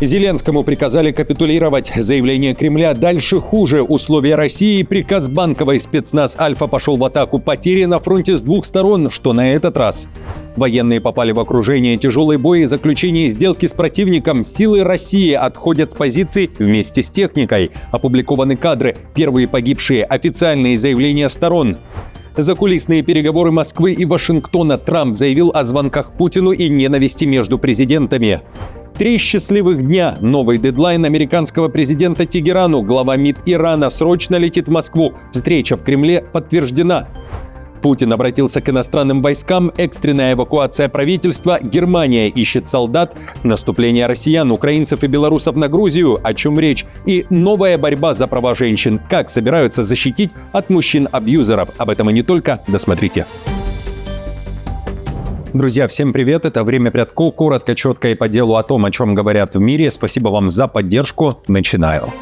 Зеленскому приказали капитулировать. Заявление Кремля «дальше хуже». Условия России. Приказ Банковой. Спецназ «Альфа» пошел в атаку. Потери на фронте с двух сторон. Что на этот раз? Военные попали в окружение. Тяжелые бои, заключение сделки с противником. Силы России отходят с позиций вместе с техникой. Опубликованы кадры. Первые погибшие. Официальные заявления сторон. Закулисные переговоры Москвы и Вашингтона. Трамп заявил о звонках Путину и ненависти между президентами. 3 счастливых дня. Новый дедлайн американского президента Тегерану. Глава МИД Ирана срочно летит в Москву. Встреча в Кремле подтверждена. Путин обратился к иностранным войскам. Экстренная эвакуация правительства. Германия ищет солдат. Наступление россиян, украинцев и белорусов на Грузию. О чем речь? И новая борьба за права женщин. Как собираются защитить от мужчин-абьюзеров? Об этом и не только. Досмотрите. Друзья, всем привет! Это «Время Прядков». Коротко, четко и по делу о том, о чем говорят в мире. Спасибо вам за поддержку. Начинаю.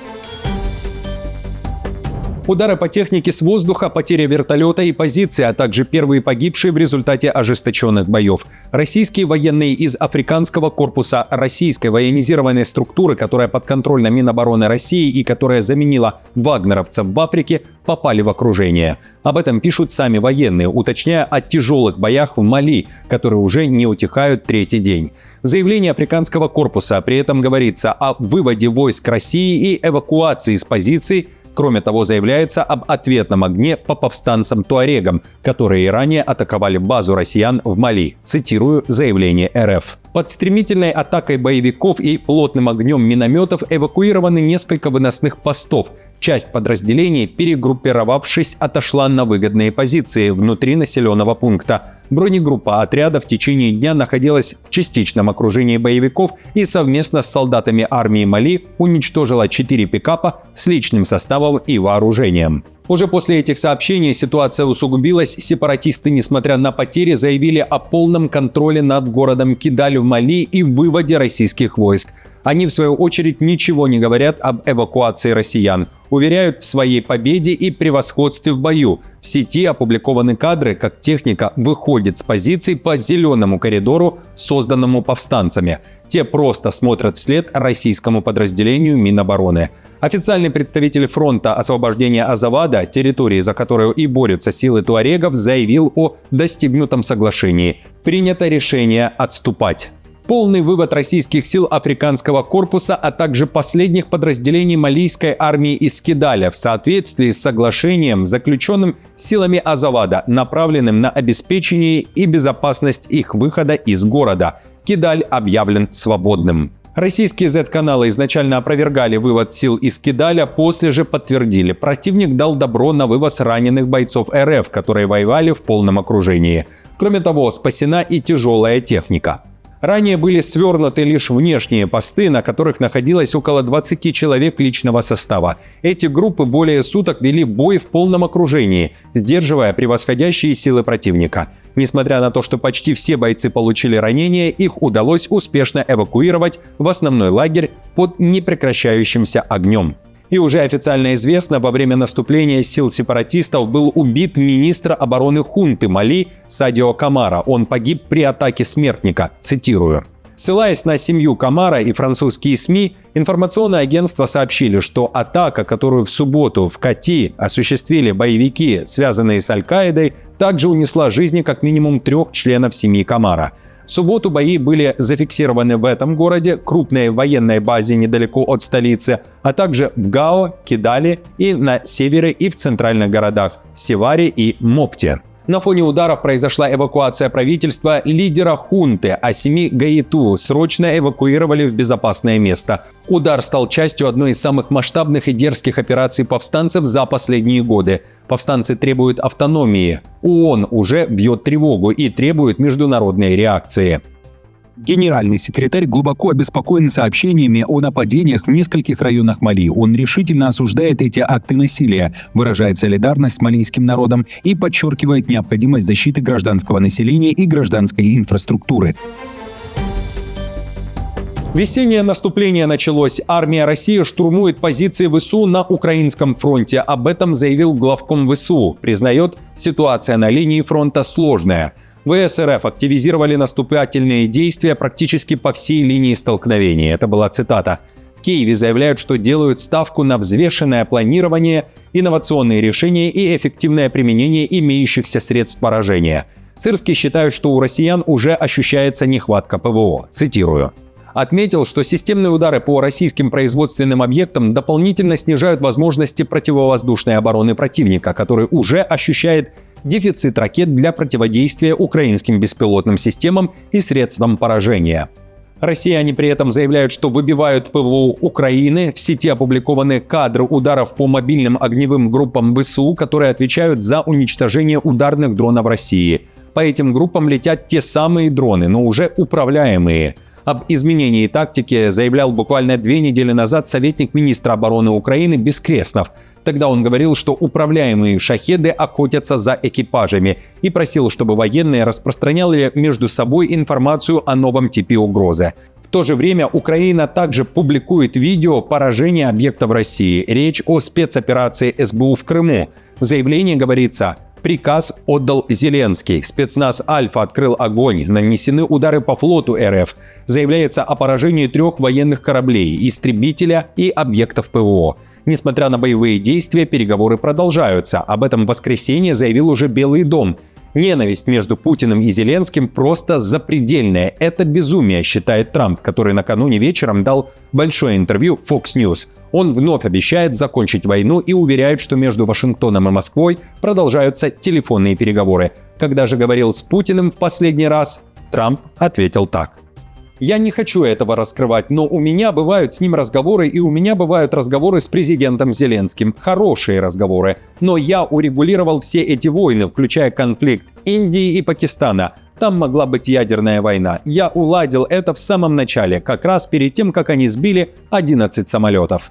Удары по технике с воздуха, потеря вертолета и позиции, а также первые погибшие в результате ожесточенных боев. Российские военные из Африканского корпуса российской военизированной структуры, которая подконтрольна Минобороны России и которая заменила вагнеровцев в Африке, попали в окружение. Об этом пишут сами военные, уточняя о тяжелых боях в Мали, которые уже не утихают третий день. В заявлении Африканского корпуса при этом говорится о выводе войск России и эвакуации с позиций. Кроме того, заявляется об ответном огне по повстанцам-туарегам, которые ранее атаковали базу россиян в Мали. Цитирую заявление РФ. Под стремительной атакой боевиков и плотным огнем минометов эвакуированы несколько выносных постов. Часть подразделений, перегруппировавшись, отошла на выгодные позиции внутри населенного пункта. Бронегруппа отряда в течение дня находилась в частичном окружении боевиков и совместно с солдатами армии Мали уничтожила 4 пикапа с личным составом и вооружением. Уже после этих сообщений ситуация усугубилась. Сепаратисты, несмотря на потери, заявили о полном контроле над городом Кидаль в Мали и выводе российских войск. Они, в свою очередь, ничего не говорят об эвакуации россиян. Уверяют в своей победе и превосходстве в бою. В сети опубликованы кадры, как техника выходит с позиций по зеленому коридору, созданному повстанцами. Те просто смотрят вслед российскому подразделению Минобороны. Официальный представитель фронта освобождения Азавада, территории, за которую и борются силы туарегов, заявил о достигнутом соглашении. Принято решение отступать. Полный вывод российских сил Африканского корпуса, а также последних подразделений малийской армии из Кидаля в соответствии с соглашением, заключенным силами Азавада, направленным на обеспечение и безопасность их выхода из города. Кидаль объявлен свободным. Российские Z-каналы изначально опровергали вывод сил из Кидаля, после же подтвердили. Противник дал добро на вывоз раненых бойцов РФ, которые воевали в полном окружении. Кроме того, спасена и тяжелая техника. Ранее были свернуты лишь внешние посты, на которых находилось около 20 человек личного состава. Эти группы более суток вели бой в полном окружении, сдерживая превосходящие силы противника. Несмотря на то, что почти все бойцы получили ранения, их удалось успешно эвакуировать в основной лагерь под непрекращающимся огнем. И уже официально известно, во время наступления сил сепаратистов был убит министр обороны хунты Мали Садио Камара. Он погиб при атаке смертника. Цитирую. Ссылаясь на семью Камара и французские СМИ, информационное агентство сообщили, что атака, которую в субботу в Кати осуществили боевики, связанные с Аль-Каидой, также унесла жизни как минимум 3 членов семьи Камара. В субботу бои были зафиксированы в этом городе, крупной военной базе недалеко от столицы, а также в Гао, Кидале и на севере и в центральных городах Севаре и Мопте. На фоне ударов произошла эвакуация правительства лидера хунты, а семьи Гаиту срочно эвакуировали в безопасное место. Удар стал частью одной из самых масштабных и дерзких операций повстанцев за последние годы. Повстанцы требуют автономии. ООН уже бьет тревогу и требует международной реакции. Генеральный секретарь глубоко обеспокоен сообщениями о нападениях в нескольких районах Мали. Он решительно осуждает эти акты насилия, выражает солидарность с малийским народом и подчеркивает необходимость защиты гражданского населения и гражданской инфраструктуры. Весеннее наступление началось. Армия России штурмует позиции ВСУ на украинском фронте. Об этом заявил главком ВСУ. Признает, ситуация на линии фронта сложная. ВС РФ активизировали наступательные действия практически по всей линии столкновения. Это была цитата. В Киеве заявляют, что делают ставку на взвешенное планирование, инновационные решения и эффективное применение имеющихся средств поражения. Сырский считает, что у россиян уже ощущается нехватка ПВО. Цитирую. Отметил, что системные удары по российским производственным объектам дополнительно снижают возможности противовоздушной обороны противника, который уже ощущает дефицит ракет для противодействия украинским беспилотным системам и средствам поражения. Россияне при этом заявляют, что выбивают ПВО Украины. В сети опубликованы кадры ударов по мобильным огневым группам ВСУ, которые отвечают за уничтожение ударных дронов России. По этим группам летят те самые дроны, но уже управляемые. Об изменении тактики заявлял буквально 2 недели назад советник министра обороны Украины Бескреснов. Тогда он говорил, что управляемые шахеды охотятся за экипажами и просил, чтобы военные распространяли между собой информацию о новом типе угрозы. В то же время Украина также публикует видео поражения объектов России. Речь о спецоперации СБУ в Крыму. В заявлении говорится: приказ отдал Зеленский. Спецназ «Альфа» открыл огонь. Нанесены удары по флоту РФ. Заявляется о поражении 3 военных кораблей, истребителя и объектов ПВО. Несмотря на боевые действия, переговоры продолжаются. Об этом в воскресенье заявил уже Белый дом. Ненависть между Путиным и Зеленским просто запредельная. Это безумие, считает Трамп, который накануне вечером дал большое интервью Fox News. Он вновь обещает закончить войну и уверяет, что между Вашингтоном и Москвой продолжаются телефонные переговоры. Когда же говорил с Путиным в последний раз, Трамп ответил так. «Я не хочу этого раскрывать, но у меня бывают с ним разговоры, и у меня бывают разговоры с президентом Зеленским. Хорошие разговоры. Но я урегулировал все эти войны, включая конфликт Индии и Пакистана. Там могла быть ядерная война. Я уладил это в самом начале, как раз перед тем, как они сбили 11 самолетов».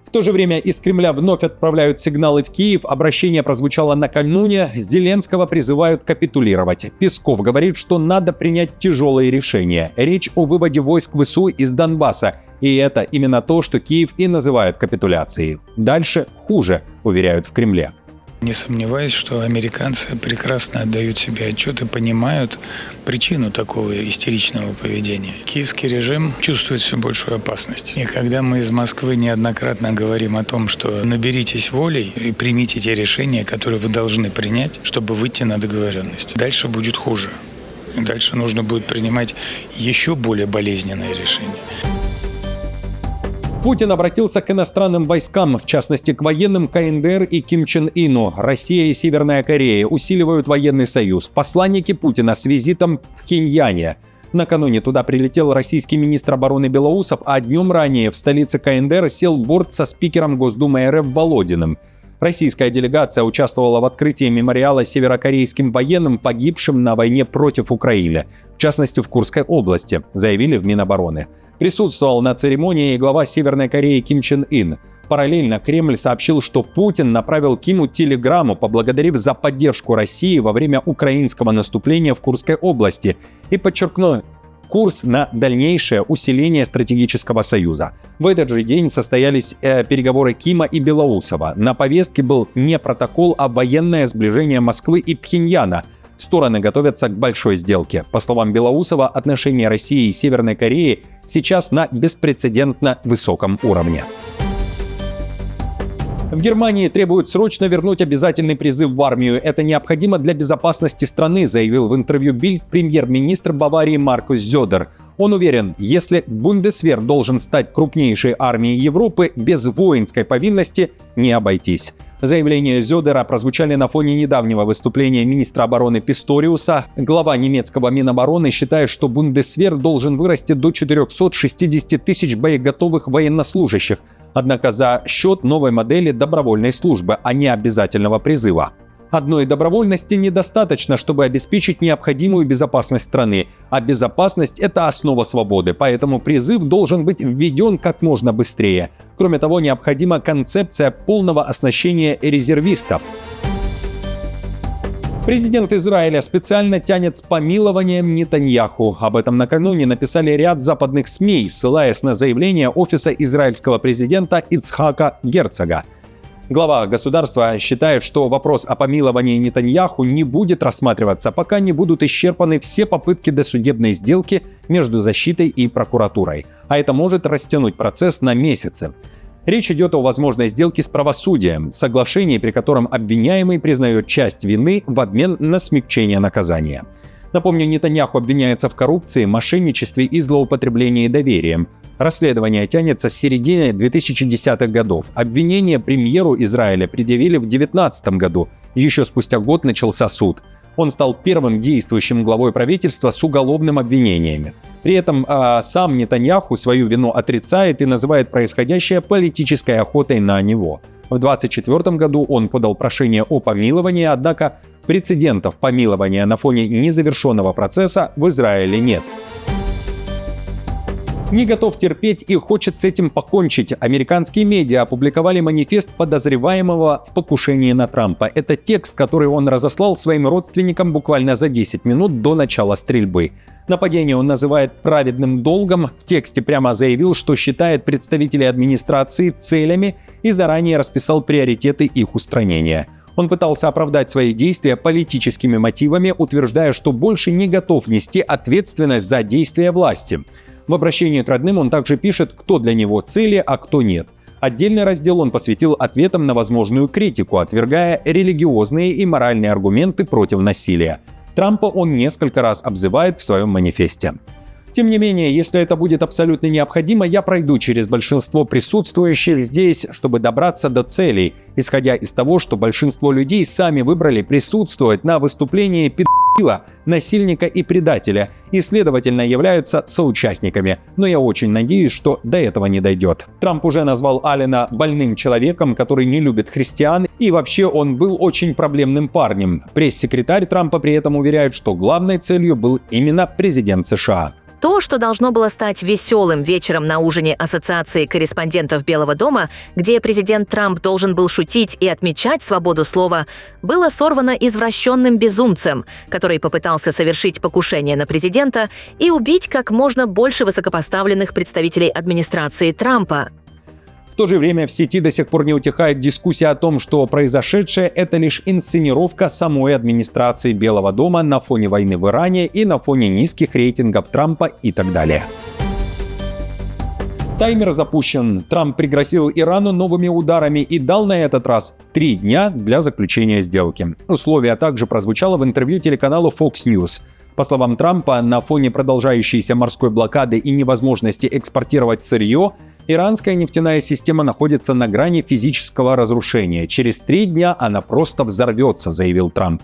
В то же время из Кремля вновь отправляют сигналы в Киев. Обращение прозвучало накануне. Зеленского призывают капитулировать. Песков говорит, что надо принять тяжелые решения. Речь о выводе войск ВСУ из Донбасса. И это именно то, что Киев и называет капитуляцией. Дальше хуже, уверяют в Кремле. Не сомневаюсь, что американцы прекрасно отдают себе отчет и понимают причину такого истеричного поведения. Киевский режим чувствует все большую опасность. И когда мы из Москвы неоднократно говорим о том, что наберитесь волей и примите те решения, которые вы должны принять, чтобы выйти на договоренность, дальше будет хуже. И дальше нужно будет принимать еще более болезненные решения. Путин обратился к иностранным войскам, в частности к военным КНДР и Ким Чен Ыну. Россия и Северная Корея усиливают военный союз. Посланники Путина с визитом в Пхеньяне. Накануне туда прилетел российский министр обороны Белоусов, а днем ранее в столице КНДР сел борт со спикером Госдумы РФ Володиным. Российская делегация участвовала в открытии мемориала северокорейским военным, погибшим на войне против Украины, в частности в Курской области, заявили в Минобороны. Присутствовал на церемонии и глава Северной Кореи Ким Чен Ын. Параллельно Кремль сообщил, что Путин направил Киму телеграмму, поблагодарив за поддержку России во время украинского наступления в Курской области, и подчеркнул курс на дальнейшее усиление стратегического союза. В этот же день состоялись переговоры Кима и Белоусова. На повестке был не протокол, а военное сближение Москвы и Пхеньяна. Стороны готовятся к большой сделке. По словам Белоусова, отношения России и Северной Кореи сейчас на беспрецедентно высоком уровне. В Германии требуют срочно вернуть обязательный призыв в армию. Это необходимо для безопасности страны, заявил в интервью Bild премьер-министр Баварии Маркус Зёдер. Он уверен, если Бундесвер должен стать крупнейшей армией Европы, без воинской повинности не обойтись. Заявления Зёдера прозвучали на фоне недавнего выступления министра обороны Писториуса. Глава немецкого Минобороны считает, что Бундесвер должен вырасти до 460 тысяч боеготовых военнослужащих, однако за счет новой модели добровольной службы, а не обязательного призыва. Одной добровольности недостаточно, чтобы обеспечить необходимую безопасность страны, а безопасность – это основа свободы, поэтому призыв должен быть введен как можно быстрее. Кроме того, необходима концепция полного оснащения резервистов. Президент Израиля специально тянет с помилованием Нетаньяху. Об этом накануне написали ряд западных СМИ, ссылаясь на заявление офиса израильского президента Ицхака Герцога. Глава государства считает, что вопрос о помиловании Нетаньяху не будет рассматриваться, пока не будут исчерпаны все попытки досудебной сделки между защитой и прокуратурой, а это может растянуть процесс на месяцы. Речь идет о возможной сделке с правосудием, соглашении, при котором обвиняемый признает часть вины в обмен на смягчение наказания. Напомню, Нетаньяху обвиняется в коррупции, мошенничестве и злоупотреблении доверием. Расследование тянется с середины 2010-х годов. Обвинение премьеру Израиля предъявили в 2019 году. Еще спустя год начался суд. Он стал первым действующим главой правительства с уголовными обвинениями. При этом сам Нетаньяху свою вину отрицает и называет происходящее политической охотой на него. В 2024 году он подал прошение о помиловании, однако прецедентов помилования на фоне незавершенного процесса в Израиле нет. Не готов терпеть и хочет с этим покончить. Американские медиа опубликовали манифест подозреваемого в покушении на Трампа. Это текст, который он разослал своим родственникам буквально за 10 минут до начала стрельбы. Нападение он называет праведным долгом. В тексте прямо заявил, что считает представителей администрации целями и заранее расписал приоритеты их устранения. Он пытался оправдать свои действия политическими мотивами, утверждая, что больше не готов нести ответственность за действия власти. В обращении к родным он также пишет, кто для него цели, а кто нет. Отдельный раздел он посвятил ответам на возможную критику, отвергая религиозные и моральные аргументы против насилия. Трампа он несколько раз обзывает в своем манифесте. Тем не менее, если это будет абсолютно необходимо, я пройду через большинство присутствующих здесь, чтобы добраться до целей, исходя из того, что большинство людей сами выбрали присутствовать на выступлении педофила, насильника и предателя, и, следовательно, являются соучастниками. Но я очень надеюсь, что до этого не дойдет. Трамп уже назвал Аллена больным человеком, который не любит христиан, и вообще он был очень проблемным парнем. Пресс-секретарь Трампа при этом уверяет, что главной целью был именно президент США. То, что должно было стать веселым вечером на ужине Ассоциации корреспондентов Белого дома, где президент Трамп должен был шутить и отмечать свободу слова, было сорвано извращенным безумцем, который попытался совершить покушение на президента и убить как можно больше высокопоставленных представителей администрации Трампа. В то же время в сети до сих пор не утихает дискуссия о том, что произошедшее – это лишь инсценировка самой администрации Белого дома на фоне войны в Иране и на фоне низких рейтингов Трампа и так далее. Таймер запущен. Трамп пригрозил Ирану новыми ударами и дал на этот раз 3 дня для заключения сделки. Условие также прозвучало в интервью телеканалу Fox News. По словам Трампа, на фоне продолжающейся морской блокады и невозможности экспортировать сырье, иранская нефтяная система находится на грани физического разрушения. Через 3 дня она просто взорвется, заявил Трамп.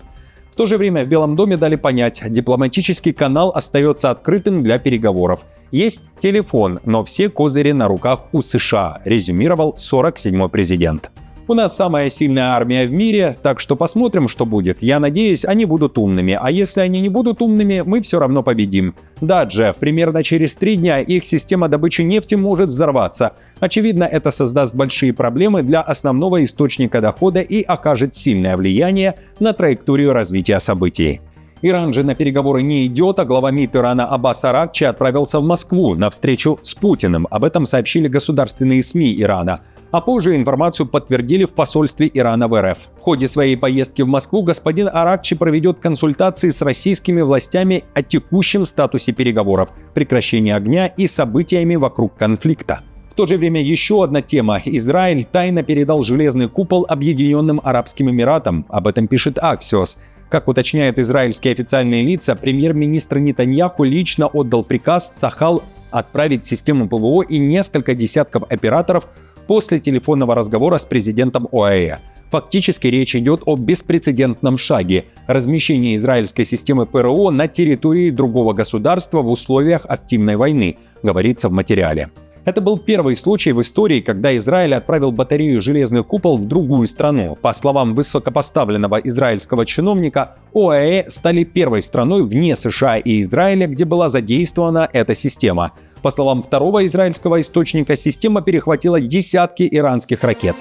В то же время в Белом доме дали понять, дипломатический канал остается открытым для переговоров. Есть телефон, но все козыри на руках у США, резюмировал 47-й президент. У нас самая сильная армия в мире, так что посмотрим, что будет. Я надеюсь, они будут умными, а если они не будут умными, мы все равно победим. Да, Джефф, примерно через 3 дня их система добычи нефти может взорваться. Очевидно, это создаст большие проблемы для основного источника дохода и окажет сильное влияние на траекторию развития событий. Иран же на переговоры не идет, а глава МИД Ирана Аббас Аракчи отправился в Москву на встречу с Путиным. Об этом сообщили государственные СМИ Ирана. А позже информацию подтвердили в посольстве Ирана в РФ. В ходе своей поездки в Москву господин Аракчи проведет консультации с российскими властями о текущем статусе переговоров, прекращении огня и событиями вокруг конфликта. В то же время еще одна тема. Израиль тайно передал железный купол Объединенным Арабским Эмиратам. Об этом пишет Axios. Как уточняют израильские официальные лица, премьер-министр Нетаньяху лично отдал приказ Цахал отправить систему ПВО и несколько десятков операторов после телефонного разговора с президентом ОАЭ. Фактически речь идет о беспрецедентном шаге – размещении израильской системы ПРО на территории другого государства в условиях активной войны, говорится в материале. Это был первый случай в истории, когда Израиль отправил батарею «Железный купол» в другую страну. По словам высокопоставленного израильского чиновника, ОАЭ стали первой страной вне США и Израиля, где была задействована эта система. По словам второго израильского источника, система перехватила десятки иранских ракет.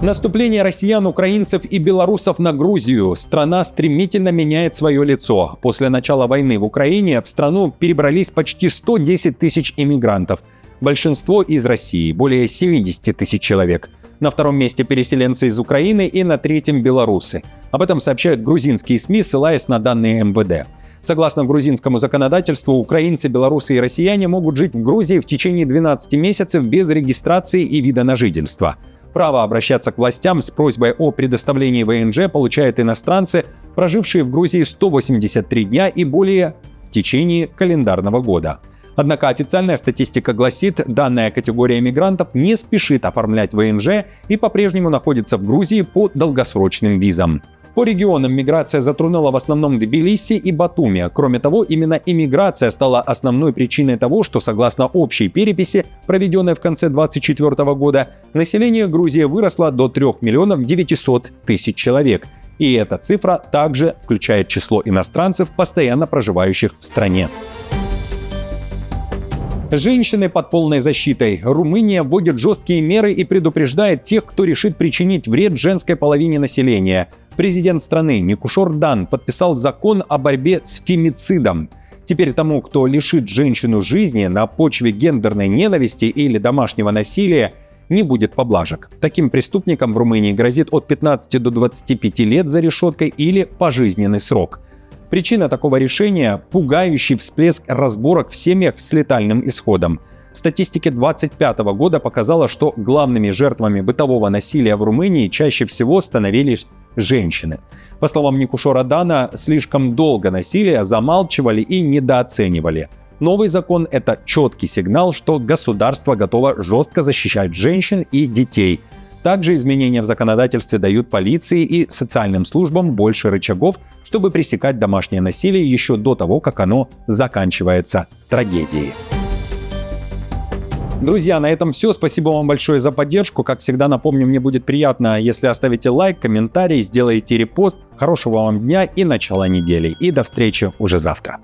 Наступление россиян, украинцев и белорусов на Грузию. Страна стремительно меняет свое лицо. После начала войны в Украине в страну перебрались почти 110 тысяч иммигрантов. Большинство из России, более 70 тысяч человек. На втором месте переселенцы из Украины и на третьем белорусы. Об этом сообщают грузинские СМИ, ссылаясь на данные МВД. Согласно грузинскому законодательству, украинцы, белорусы и россияне могут жить в Грузии в течение 12 месяцев без регистрации и вида на жительство. Право обращаться к властям с просьбой о предоставлении ВНЖ получают иностранцы, прожившие в Грузии 183 дня и более в течение календарного года. Однако официальная статистика гласит, данная категория мигрантов не спешит оформлять ВНЖ и по-прежнему находится в Грузии по долгосрочным визам. По регионам миграция затронула в основном Тбилиси и Батуми. Кроме того, именно иммиграция стала основной причиной того, что, согласно общей переписи, проведенной в конце 2024 года, население Грузии выросло до 3 миллионов 900 тысяч человек. И эта цифра также включает число иностранцев, постоянно проживающих в стране. Женщины под полной защитой. Румыния вводит жесткие меры и предупреждает тех, кто решит причинить вред женской половине населения. Президент страны Никушор Дан подписал закон о борьбе с фемицидом. Теперь тому, кто лишит женщину жизни на почве гендерной ненависти или домашнего насилия, не будет поблажек. Таким преступникам в Румынии грозит от 15 до 25 лет за решеткой или пожизненный срок. Причина такого решения – пугающий всплеск разборок в семьях с летальным исходом. Статистика 2025 года показала, что главными жертвами бытового насилия в Румынии чаще всего становились женщины. По словам Никушора Дана, слишком долго насилие замалчивали и недооценивали. Новый закон – это четкий сигнал, что государство готово жестко защищать женщин и детей. Также изменения в законодательстве дают полиции и социальным службам больше рычагов, чтобы пресекать домашнее насилие еще до того, как оно заканчивается трагедией. Друзья, на этом все. Спасибо вам большое за поддержку. Как всегда, напомню, мне будет приятно, если оставите лайк, комментарий, сделаете репост. Хорошего вам дня и начала недели. И до встречи уже завтра.